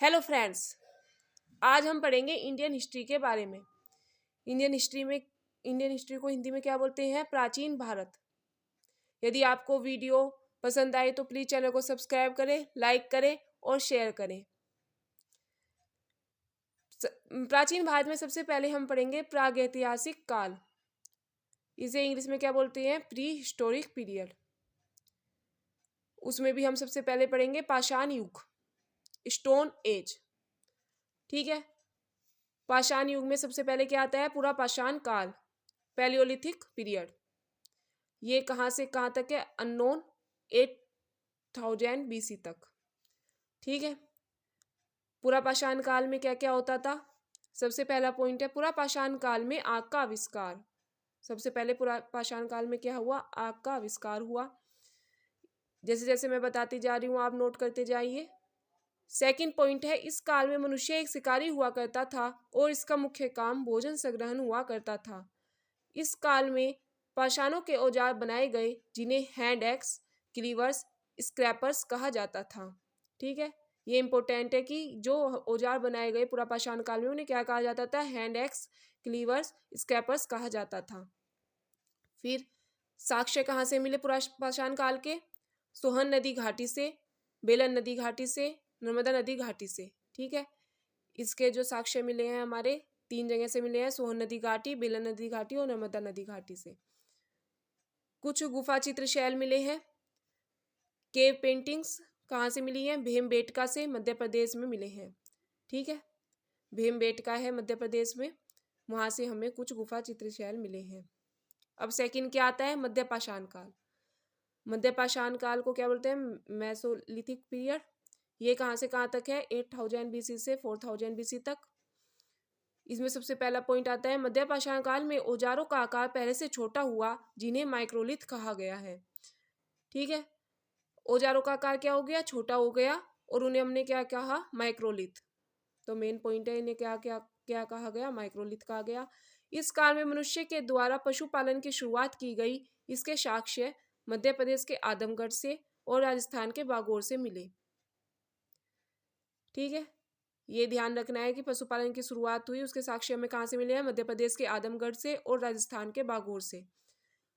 Hello friends, आज हम पढ़ेंगे इंडियन हिस्ट्री के बारे में। इंडियन हिस्ट्री को हिंदी में क्या बोलते हैं? प्राचीन भारत। यदि आपको वीडियो पसंद आए तो प्लीज चैनल को सब्सक्राइब करें, लाइक करें और शेयर करें। प्राचीन भारत में सबसे पहले हम पढ़ेंगे प्रागैतिहासिक काल। इसे इंग्लिश में क्या बोलते हैं? Pre historic period. उसमें भी हम सबसे पहले पढ़ेंगे पाषाण युग, स्टोन एज। ठीक है। पाषाण युग में सबसे पहले क्या आता है? पूरा पाषाण काल, पैलियोलिथिक पीरियड। ये कहाँ से कहाँ तक है? अननोन 8000 BC तक। ठीक है। पूरा पाषाण काल में क्या क्या होता था? सबसे पहला पॉइंट है पूरा पाषाण काल में आग का आविष्कार। सबसे पहले पूरा पाषाण काल में क्या हुआ? आग का आविष्कार हुआ। जैसे जैसे मैं बताती जा रही हूँ आप नोट करते जाइए। सेकंड पॉइंट है इस काल में मनुष्य एक शिकारी हुआ करता था और इसका मुख्य काम भोजन संग्रहण हुआ करता था। इस काल में पाषाणों के औजार बनाए गए जिन्हें हैंड एक्स, क्लीवर्स, स्क्रैपर्स कहा जाता था। ठीक है। ये इंपॉर्टेंट है कि जो औजार बनाए गए पूरा पाषाण काल में उन्हें क्या कहा जाता था? हैंड एक्स, क्लीवर्स, स्क्रैपर्स कहा जाता था। फिर साक्ष्य कहाँ से मिले पूरा पाषाण काल के? सोहन नदी घाटी से, बेलन नदी घाटी से, नर्मदा नदी घाटी से। ठीक है। इसके जो साक्ष्य मिले हैं हमारे 3 जगह से मिले हैं, सोहन नदी घाटी, बेलन नदी घाटी और नर्मदा नदी घाटी से। कुछ गुफा चित्र शैल मिले हैं। केव पेंटिंग्स कहाँ से मिली हैं? भीमबेटका से, मध्य प्रदेश में मिले हैं। ठीक है। भीमबेटका है मध्य प्रदेश में, वहां से हमें कुछ गुफा चित्र शैल मिले हैं। अब सेकंड क्या आता है? मध्य पाषाण काल। मध्य पाषाण काल को क्या बोलते हैं? Mesolithic period. ये कहाँ से कहाँ तक है? 8000 BC से 4000 BC तक। इसमें सबसे पहला पॉइंट आता है मध्य पाषाण काल में औजारों का आकार पहले से छोटा हुआ जिन्हें माइक्रोलिथ कहा गया है। ठीक है। औजारों का आकार क्या हो गया? छोटा हो गया और उन्हें हमने क्या कहा? माइक्रोलिथ। तो मेन पॉइंट है इन्हें क्या क्या क्या कहा गया? माइक्रोलिथ कहा गया। इस काल में मनुष्य के द्वारा पशुपालन की शुरुआत की गई। इसके साक्ष्य मध्य प्रदेश के आदमगढ़ से और राजस्थान के बागौर से मिले। ठीक है। ये ध्यान रखना है कि पशुपालन की शुरुआत हुई, उसके साक्ष्य हमें कहाँ से मिले हैं? मध्य प्रदेश के आदमगढ़ से और राजस्थान के बागौर से।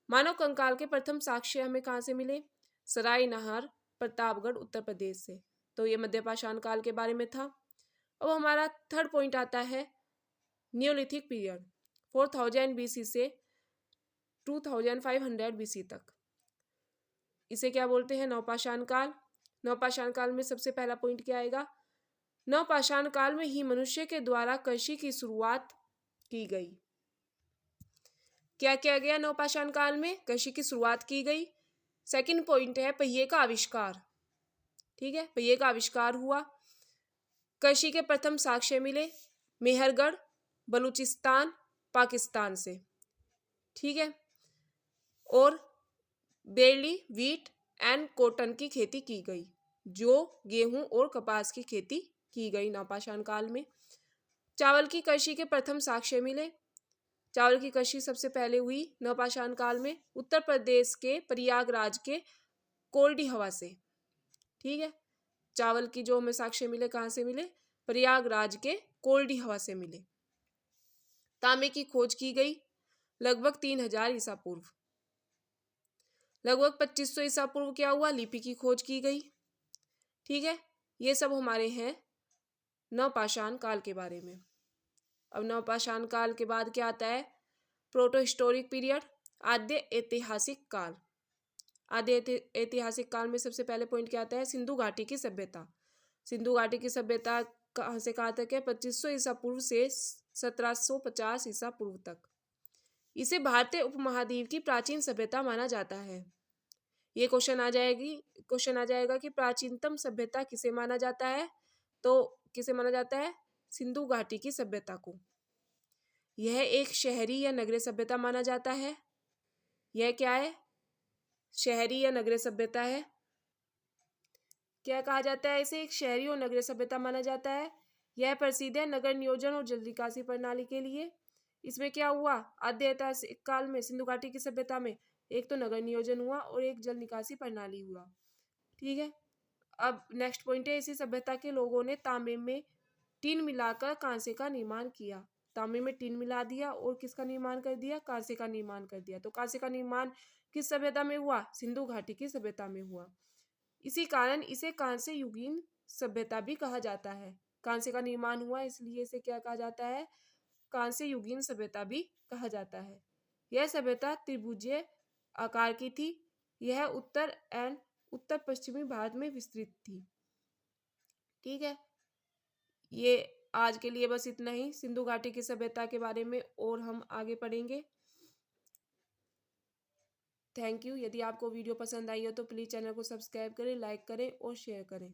मानव कंकाल के प्रथम साक्ष्य हमें कहाँ से मिले? सराय नहर, प्रतापगढ़, उत्तर प्रदेश से। तो ये मध्य पाषाण काल के बारे में था। अब हमारा थर्ड पॉइंट आता है न्योलिथिक पीरियड, 4000 BC से 2500 BC तक। इसे क्या बोलते हैं? नवपाषाण काल। नवपाषाण काल में सबसे पहला पॉइंट क्या आएगा? नवपाषाण काल में ही मनुष्य के द्वारा कृषि की शुरुआत की गई। क्या किया गया? नवपाषाण काल में कृषि की शुरुआत की गई। सेकंड पॉइंट है पहिए का आविष्कार। ठीक है। पहिए का आविष्कार हुआ। कृषि के प्रथम साक्ष्य मिले मेहरगढ़, बलूचिस्तान, पाकिस्तान से। ठीक है। और बेरली, व्हीट एंड कॉटन की खेती की गई, जो गेहूं और कपास की खेती की गई नवपाषाण काल में। चावल की कृषि के प्रथम साक्ष्य मिले। चावल की कृषि सबसे पहले हुई नवपाषाण काल में उत्तर प्रदेश के प्रयागराज के कोल्डी हवा से। ठीक है। चावल की जो हमें साक्ष्य मिले कहाँ से मिले? प्रयागराज के कोल्डी हवा से मिले। तांबे की खोज की गई लगभग 3000 ईसा पूर्व। लगभग 2500 ईसा पूर्व क्या हुआ? लिपि की खोज की गई। ठीक है। ये सब हमारे हैं नवपाषाण काल के बारे में। अब नवपाषाण काल के बाद क्या आता है? प्रोटो हिस्टोरिक पीरियड, आद्य ऐतिहासिक काल। आद्य ऐतिहासिक काल में सबसे पहले पॉइंट क्या आता है? सिंधु घाटी की सभ्यता। सिंधु घाटी की सभ्यता कहाँ से कहाँ तक है? 2500 ईसा पूर्व से 1750 ईसा पूर्व तक। इसे भारतीय उपमहाद्वीप की प्राचीन सभ्यता माना जाता है। ये क्वेश्चन आ जाएगा कि प्राचीनतम सभ्यता किसे माना जाता है? तो किसे माना जाता है? सिंधु घाटी की सभ्यता को। यह एक शहरी या नगरीय सभ्यता माना जाता है। यह क्या है? शहरी या नगरीय सभ्यता है। क्या कहा जाता है इसे? एक शहरी और नगरीय सभ्यता माना जाता है। यह प्रसिद्ध है नगर नियोजन और जल निकासी प्रणाली के लिए। इसमें क्या हुआ? आद्य ऐतिहासिक काल में सिंधु घाटी की सभ्यता में एक तो नगर नियोजन हुआ और एक जल निकासी प्रणाली हुआ। ठीक है। अब नेक्स्ट पॉइंट है, इसी सभ्यता के लोगों ने तांबे में टीन मिलाकर कांसे का निर्माण किया। तांबे में टीन मिला दिया और किसका निर्माण कर दिया, कांसे का निर्माण कर दिया। तो कांसे का निर्माण किस सभ्यता में हुआ, सिंधु घाटी की सभ्यता में हुआ। इसी कारण इसे कांस्य युगीन सभ्यता भी कहा जाता है। कांसे का निर्माण हुआ इसलिए इसे क्या कहा जाता है, कांस्य युगीन सभ्यता भी कहा जाता है। यह सभ्यता त्रिभुजीय आकार की थी। यह उत्तर पश्चिमी भारत में विस्तृत थी। ठीक है, ये आज के लिए बस इतना ही सिंधु घाटी की सभ्यता के बारे में, और हम आगे पढ़ेंगे। Thank you. यदि आपको वीडियो पसंद आई हो तो प्लीज़ चैनल को सब्सक्राइब करें, लाइक करें और शेयर करें।